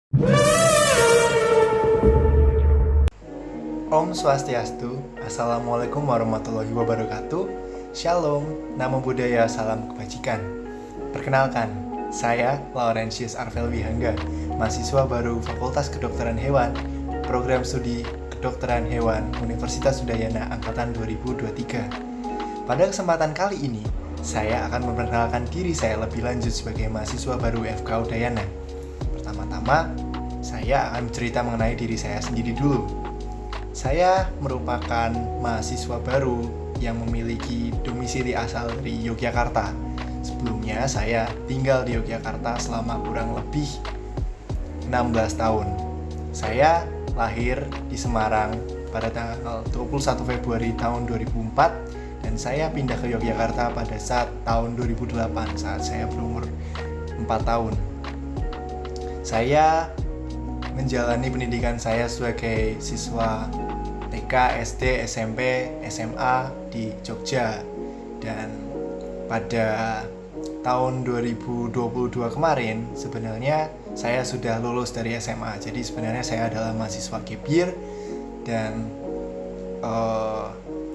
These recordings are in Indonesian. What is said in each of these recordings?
Om Swastiastu, Assalamualaikum warahmatullahi wabarakatuh. Shalom, namo buddhaya, salam kebajikan. Perkenalkan, saya Laurentius Arvel Wihangga, mahasiswa baru Fakultas Kedokteran Hewan, Program Studi Kedokteran Hewan Universitas Udayana Angkatan 2023. Pada kesempatan kali ini, saya akan memperkenalkan diri saya lebih lanjut sebagai mahasiswa baru FK Udayana. Pertama-tama, saya akan bercerita mengenai diri saya sendiri dulu. Saya merupakan mahasiswa baru yang memiliki domisili asal dari Yogyakarta. Sebelumnya saya tinggal di Yogyakarta selama kurang lebih 16 tahun. Saya lahir di Semarang pada tanggal 21 Februari tahun 2004 dan saya pindah ke Yogyakarta pada saat tahun 2008 saat saya berumur 4 tahun. Saya menjalani pendidikan saya sebagai siswa TK, SD, SMP, SMA di Jogja. Dan pada tahun 2022 kemarin sebenarnya saya sudah lulus dari SMA. Jadi sebenarnya saya adalah mahasiswa gap year dan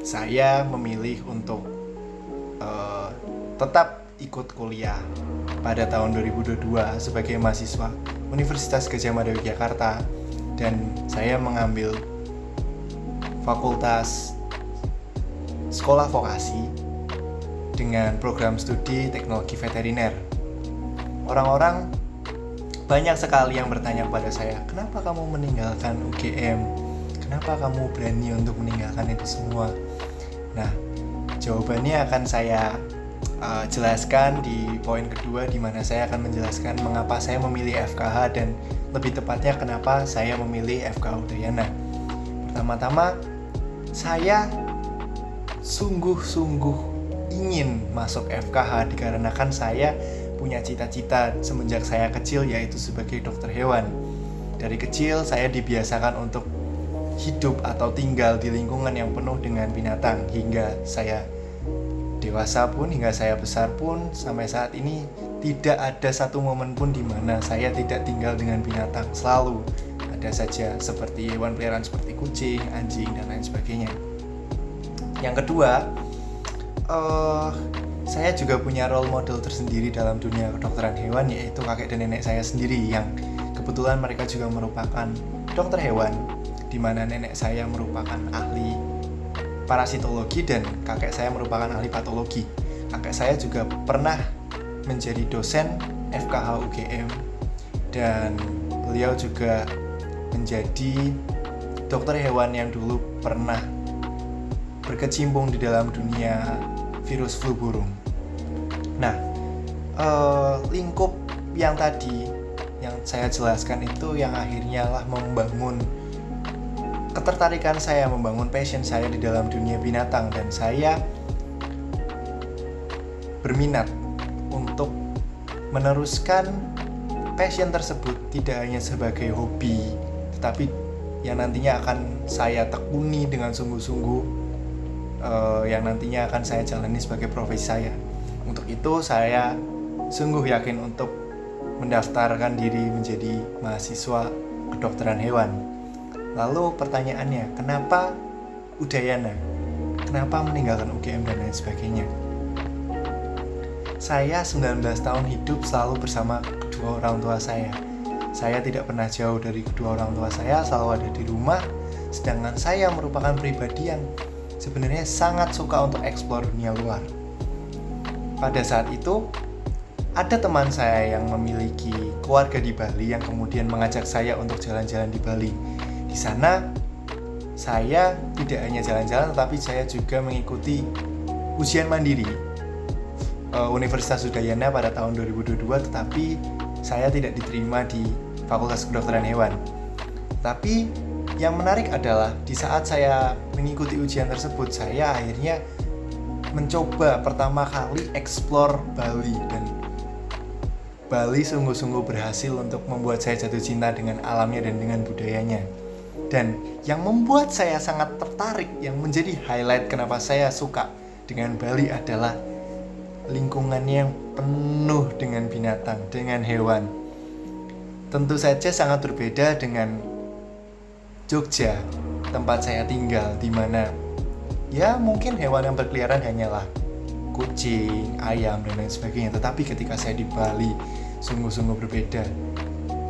saya memilih untuk tetap ikut kuliah pada tahun 2022 sebagai mahasiswa Universitas Gadjah Mada Yogyakarta, dan saya mengambil Fakultas Sekolah Vokasi dengan program studi Teknologi Veteriner. Orang-orang banyak sekali yang bertanya kepada saya, kenapa kamu meninggalkan UGM? Kenapa kamu berani untuk meninggalkan itu semua? Nah, jawabannya akan saya jelaskan di poin kedua, di mana saya akan menjelaskan mengapa saya memilih FKH dan lebih tepatnya kenapa saya memilih FK Udayana. Pertama-tama, saya sungguh-sungguh ingin masuk FKH dikarenakan saya punya cita-cita semenjak saya kecil, yaitu sebagai dokter hewan. Dari kecil saya dibiasakan untuk hidup atau tinggal di lingkungan yang penuh dengan binatang hingga saya dewasa pun, hingga saya besar pun, sampai saat ini tidak ada satu momen pun di mana saya tidak tinggal dengan binatang. Selalu ada saja seperti hewan peliharaan seperti kucing, anjing, dan lain sebagainya. Yang kedua, saya juga punya role model tersendiri dalam dunia kedokteran hewan, yaitu kakek dan nenek saya sendiri yang kebetulan mereka juga merupakan dokter hewan, di mana nenek saya merupakan ahli parasitologi dan kakek saya merupakan ahli patologi. Kakek saya juga pernah menjadi dosen FKH UGM dan beliau juga menjadi dokter hewan yang dulu pernah berkecimpung di dalam dunia virus flu burung. Nah, lingkup yang tadi yang saya jelaskan itu yang akhirnya lah membangun ketertarikan saya, membangun passion saya di dalam dunia binatang, dan saya berminat untuk meneruskan passion tersebut tidak hanya sebagai hobi, tetapi yang nantinya akan saya tekuni dengan sungguh-sungguh, yang nantinya akan saya jalani sebagai profesi saya. Untuk itu saya sungguh yakin untuk mendaftarkan diri menjadi mahasiswa kedokteran hewan. Lalu pertanyaannya, kenapa Udayana? Kenapa meninggalkan UGM dan lain sebagainya? Saya 19 tahun hidup selalu bersama kedua orang tua saya. Saya tidak pernah jauh dari kedua orang tua saya, selalu ada di rumah. Sedangkan saya merupakan pribadi yang sebenarnya sangat suka untuk eksplor dunia luar. Pada saat itu, ada teman saya yang memiliki keluarga di Bali yang kemudian mengajak saya untuk jalan-jalan di Bali. Di sana, saya tidak hanya jalan-jalan, tetapi saya juga mengikuti ujian mandiri Universitas Udayana pada tahun 2022, tetapi saya tidak diterima di Fakultas Kedokteran Hewan. Tapi yang menarik adalah di saat saya mengikuti ujian tersebut, saya akhirnya mencoba pertama kali eksplor Bali, dan Bali sungguh-sungguh berhasil untuk membuat saya jatuh cinta dengan alamnya dan dengan budayanya. Dan yang membuat saya sangat tertarik, yang menjadi highlight kenapa saya suka dengan Bali adalah lingkungannya yang penuh dengan binatang, dengan hewan. tentu saja sangat berbeda dengan Jogja, tempat saya tinggal, di mana ya mungkin hewan yang berkeliaran hanyalah kucing, ayam, dan lain sebagainya. Tetapi ketika saya di Bali, sungguh-sungguh berbeda.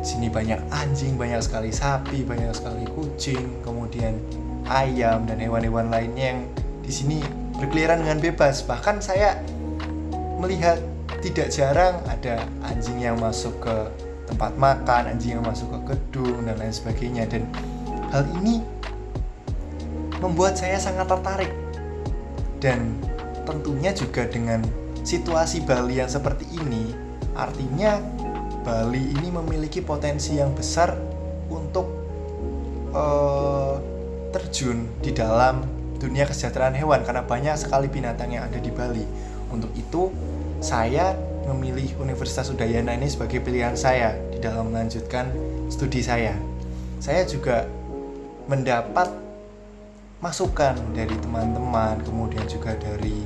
Sini banyak anjing, banyak sekali sapi, banyak sekali kucing, kemudian ayam dan hewan-hewan lainnya yang di sini berkeliaran dengan bebas. Bahkan saya melihat tidak jarang ada anjing yang masuk ke tempat makan, anjing yang masuk ke gedung, dan lain sebagainya. Dan hal ini membuat saya sangat tertarik. Dan tentunya juga dengan situasi Bali yang seperti ini, artinya Bali ini memiliki potensi yang besar untuk terjun di dalam dunia kesejahteraan hewan karena banyak sekali binatang yang ada di Bali. Untuk itu, saya memilih Universitas Udayana ini sebagai pilihan saya di dalam melanjutkan studi saya. Saya juga mendapat masukan dari teman-teman, kemudian juga dari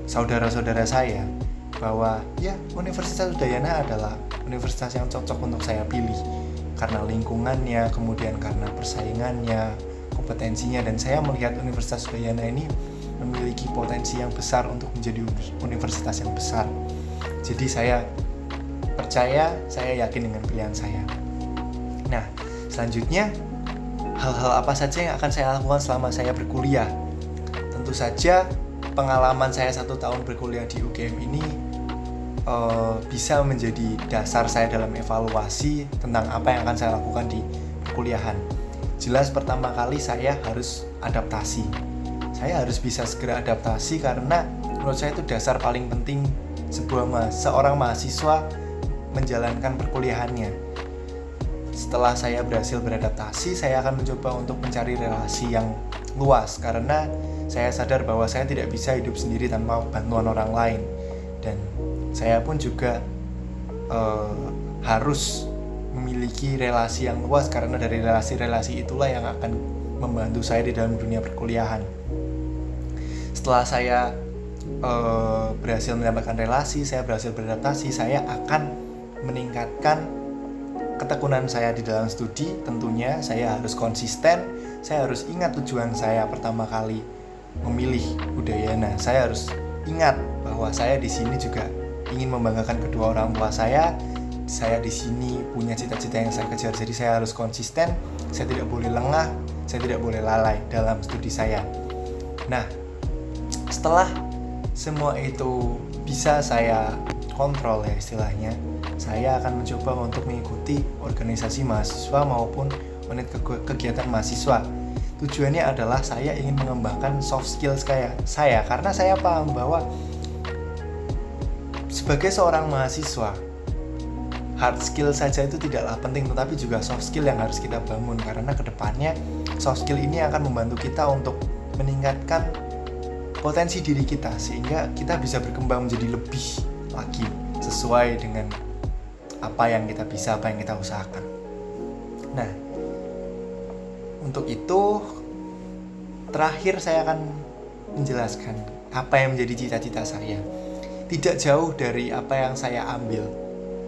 saudara-saudara saya, bahwa ya Universitas Udayana adalah universitas yang cocok untuk saya pilih karena lingkungannya, kemudian karena persaingannya, kompetensinya, dan saya melihat Universitas Udayana ini memiliki potensi yang besar untuk menjadi universitas yang besar. Jadi saya percaya, saya yakin dengan pilihan saya. Nah, selanjutnya hal-hal apa saja yang akan saya lakukan selama saya berkuliah? Tentu saja pengalaman saya 1 tahun berkuliah di UGM ini bisa menjadi dasar saya dalam evaluasi tentang apa yang akan saya lakukan di perkuliahan. Jelas pertama kali saya harus adaptasi. Saya harus bisa segera adaptasi karena menurut saya itu dasar paling penting seorang mahasiswa menjalankan perkuliahannya. Setelah saya berhasil beradaptasi, saya akan mencoba untuk mencari relasi yang luas karena saya sadar bahwa saya tidak bisa hidup sendiri tanpa bantuan orang lain. Dan saya pun juga harus memiliki relasi yang luas karena dari relasi-relasi itulah yang akan membantu saya di dalam dunia perkuliahan. Setelah saya berhasil mendapatkan relasi, saya berhasil beradaptasi, saya akan meningkatkan ketekunan saya di dalam studi. Tentunya saya harus konsisten, saya harus ingat tujuan saya pertama kali memilih Udayana. Saya harus ingat bahwa saya di sini juga ingin membanggakan kedua orang tua saya. Saya di sini punya cita-cita yang saya kejar, jadi saya harus konsisten. Saya tidak boleh lengah, saya tidak boleh lalai dalam studi saya. Nah, setelah semua itu bisa saya kontrol ya istilahnya, saya akan mencoba untuk mengikuti organisasi mahasiswa maupun unit kegiatan mahasiswa. Tujuannya adalah saya ingin mengembangkan soft skills saya karena saya paham bahwa sebagai seorang mahasiswa, hard skill saja itu tidaklah penting, tetapi juga soft skill yang harus kita bangun karena kedepannya soft skill ini akan membantu kita untuk meningkatkan potensi diri kita sehingga kita bisa berkembang menjadi lebih lagi sesuai dengan apa yang kita bisa, apa yang kita usahakan. Nah, untuk itu terakhir saya akan menjelaskan apa yang menjadi cita-cita saya. Tidak jauh dari apa yang saya ambil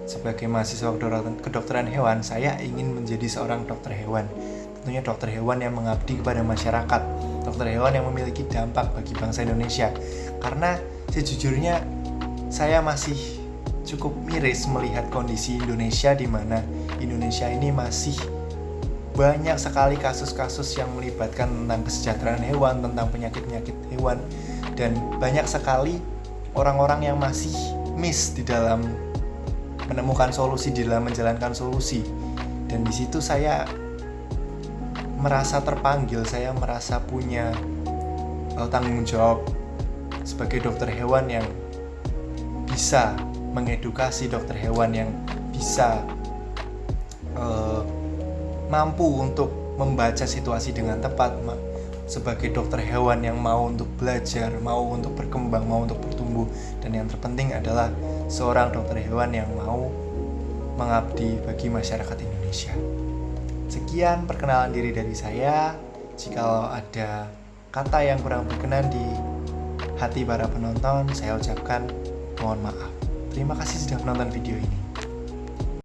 sebagai mahasiswa kedokteran hewan, saya ingin menjadi seorang dokter hewan. Tentunya dokter hewan yang mengabdi kepada masyarakat, dokter hewan yang memiliki dampak bagi bangsa Indonesia. Karena sejujurnya saya masih cukup miris melihat kondisi Indonesia di mana Indonesia ini masih banyak sekali kasus-kasus yang melibatkan tentang kesejahteraan hewan, tentang penyakit-penyakit hewan, dan banyak sekali orang-orang yang masih miss di dalam menemukan solusi, di dalam menjalankan solusi. Dan di situ saya merasa terpanggil, saya merasa punya tanggung jawab sebagai dokter hewan yang bisa mengedukasi, dokter hewan yang bisa mampu untuk membaca situasi dengan tepat, sebagai dokter hewan yang mau untuk belajar, mau untuk berkembang, mau untuk bertumbuh, dan yang terpenting adalah seorang dokter hewan yang mau mengabdi bagi masyarakat Indonesia. Sekian perkenalan diri dari saya. Jikalau ada kata yang kurang berkenan di hati para penonton, saya ucapkan mohon maaf. Terima kasih sudah menonton video ini.